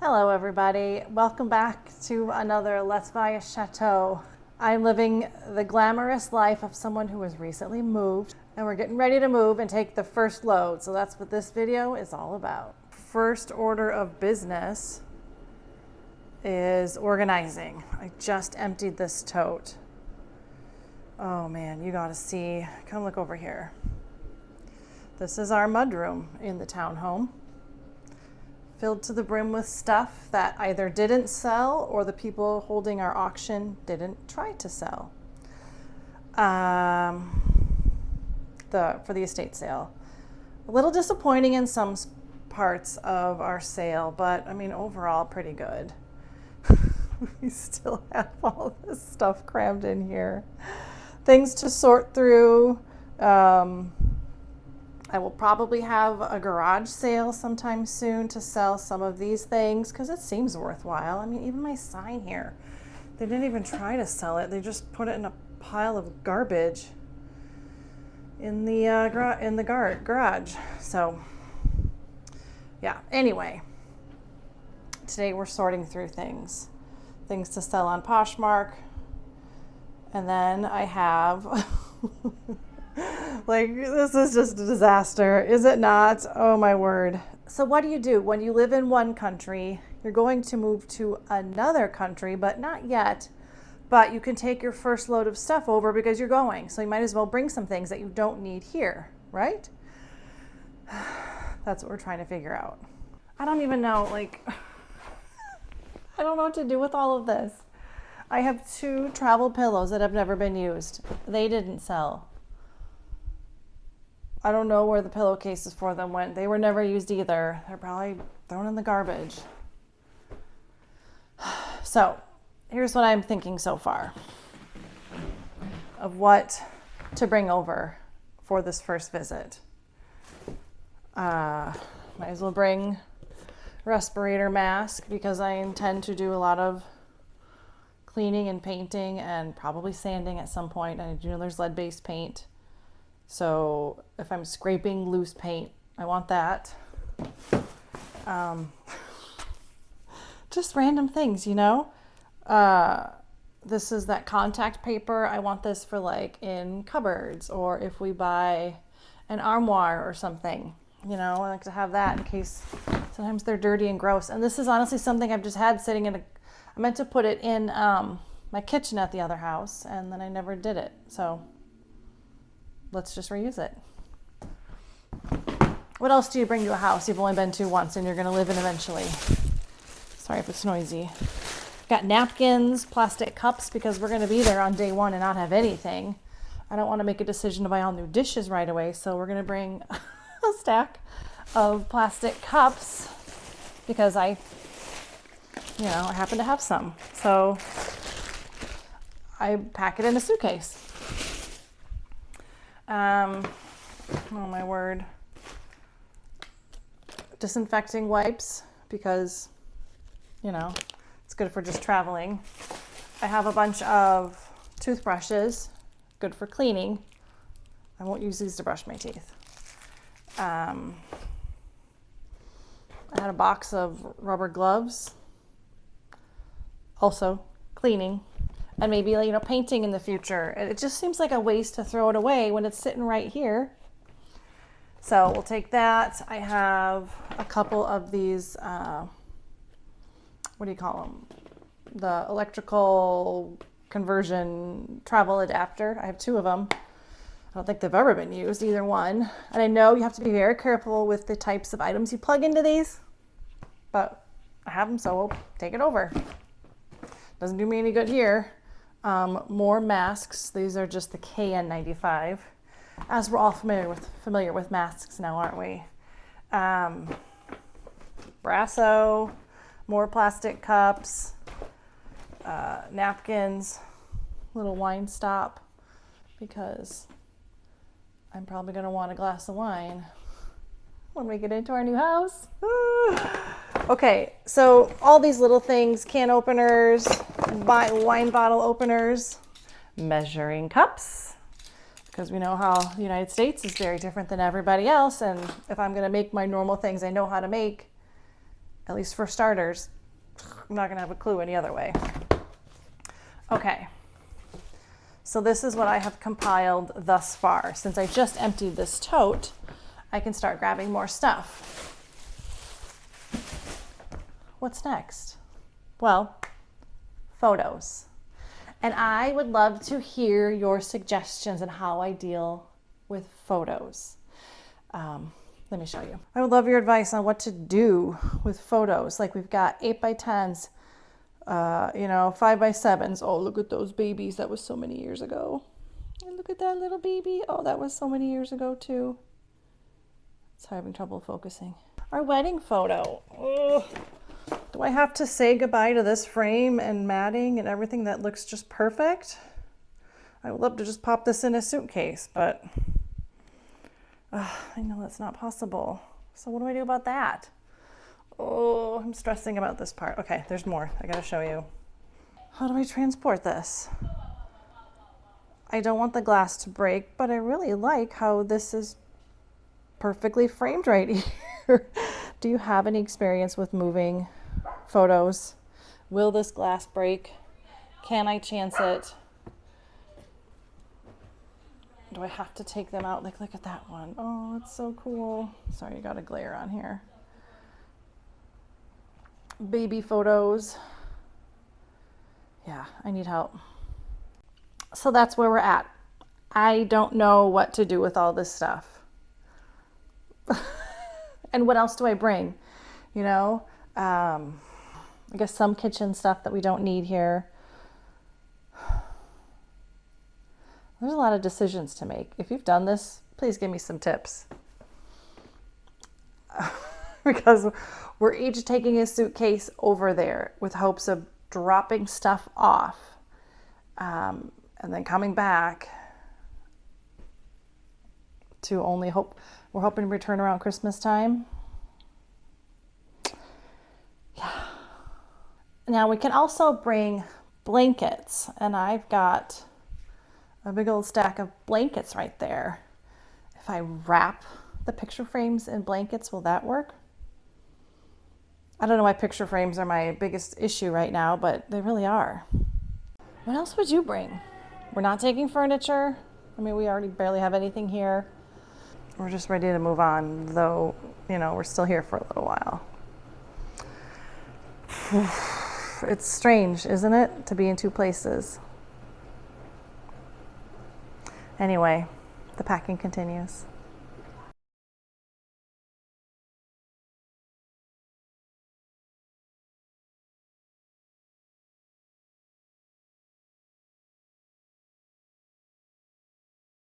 Hello everybody, welcome back to another Let's Buy a Chateau. I'm living the glamorous life of someone who has recently moved, and we're getting ready to move and take the first load, so that's what this video is all about. First order of business is organizing. I just emptied this tote. Oh man, you gotta see, come look over here. This is our mudroom in the townhome. Filled to the brim with stuff that either didn't sell or the people holding our auction didn't try to sell for the estate sale. A little disappointing in some parts of our sale, but I mean overall pretty good. We still have all this stuff crammed in here. Things to sort through. I will probably have a garage sale sometime soon to sell some of these things because it seems worthwhile. I mean, even my sign here, they didn't even try to sell it. They just put it in a pile of garbage in the garage. So, yeah. Anyway, today we're sorting through things to sell on Poshmark, and then I have. Like, this is just a disaster, is it not? Oh my word. So what do you do when you live in one country? You're going to move to another country, but not yet. But you can take your first load of stuff over because you're going. So you might as well bring some things that you don't need here, right? That's what we're trying to figure out. I don't even know, like, I don't know what to do with all of this. I have 2 travel pillows that have never been used. They didn't sell. I don't know where the pillowcases for them went. They were never used either. They're probably thrown in the garbage. So here's what I'm thinking so far of what to bring over for this first visit. Might as well bring respirator mask because I intend to do a lot of cleaning and painting and probably sanding at some point. I do know there's lead-based paint. So if I'm scraping loose paint, I want that. Just random things, you know? This is that contact paper. I want this for like in cupboards, or if we buy an armoire or something, you know, I like to have that in case sometimes they're dirty and gross. And this is honestly something I've just had sitting in I meant to put it in my kitchen at the other house, and then I never did it. So let's just reuse it. What else do you bring to a house you've only been to once and you're going to live in eventually? Sorry if it's noisy. Got napkins, plastic cups, because we're going to be there on day 1 and not have anything. I don't want to make a decision to buy all new dishes right away, so we're going to bring a stack of plastic cups because I happen to have some. So I pack it in a suitcase. Oh my word. Disinfecting wipes because, you know, it's good for just traveling. I have a bunch of toothbrushes, good for cleaning. I won't use these to brush my teeth. I had a box of rubber gloves, also cleaning. And maybe, you know, painting in the future. It just seems like a waste to throw it away when it's sitting right here. So we'll take that. I have a couple of these, what do you call them? The electrical conversion travel adapter. I have 2 of them. I don't think they've ever been used, either one. And I know you have to be very careful with the types of items you plug into these, but I have them, so we'll take it over. Doesn't do me any good here. More masks. These are just the KN95, as we're all familiar with masks now, aren't we? Brasso, more plastic cups, napkins, little wine stop, because I'm probably going to want a glass of wine when we get into our new house. Okay, so all these little things, can openers, wine bottle openers, measuring cups, because we know how the United States is very different than everybody else. And if I'm going to make my normal things I know how to make, At least for starters, I'm not gonna have a clue any other way. Okay, so this is what I have compiled thus far. Since I just emptied this tote, I can start grabbing more stuff. What's next? Well, photos. And I would love to hear your suggestions on how I deal with photos. Let me show you. I would love your advice on what to do with photos. Like we've got 8x10s, 5x7s. Oh, look at those babies. That was so many years ago. And look at that little baby. Oh, that was so many years ago too. It's having trouble focusing. Our wedding photo. Oh, do I have to say goodbye to this frame and matting and everything that looks just perfect? I would love to just pop this in a suitcase, but I know that's not possible. So what do I do about that? Oh, I'm stressing about this part. Okay, there's more. I gotta show you. How do I transport this? I don't want the glass to break, but I really like how this is perfectly framed right here. Do you have any experience with moving photos? Will this glass break? Can I chance it? Do I have to take them out? Like, look at that one. Oh, it's so cool. Sorry, you got a glare on here. Baby photos. Yeah, I need help. So that's where we're at. I don't know what to do with all this stuff. And what else do I bring? I guess some kitchen stuff that we don't need here. There's a lot of decisions to make. If you've done this, please give me some tips. Because we're each taking a suitcase over there with hopes of dropping stuff off and then coming back to only hope. We're hoping to return around Christmas time. Yeah. Now we can also bring blankets, and I've got a big old stack of blankets right there. If I wrap the picture frames in blankets, will that work? I don't know why picture frames are my biggest issue right now, but they really are. What else would you bring? We're not taking furniture. I mean, we already barely have anything here. We're just ready to move on, though, we're still here for a little while. It's strange, isn't it, to be in two places? Anyway, the packing continues.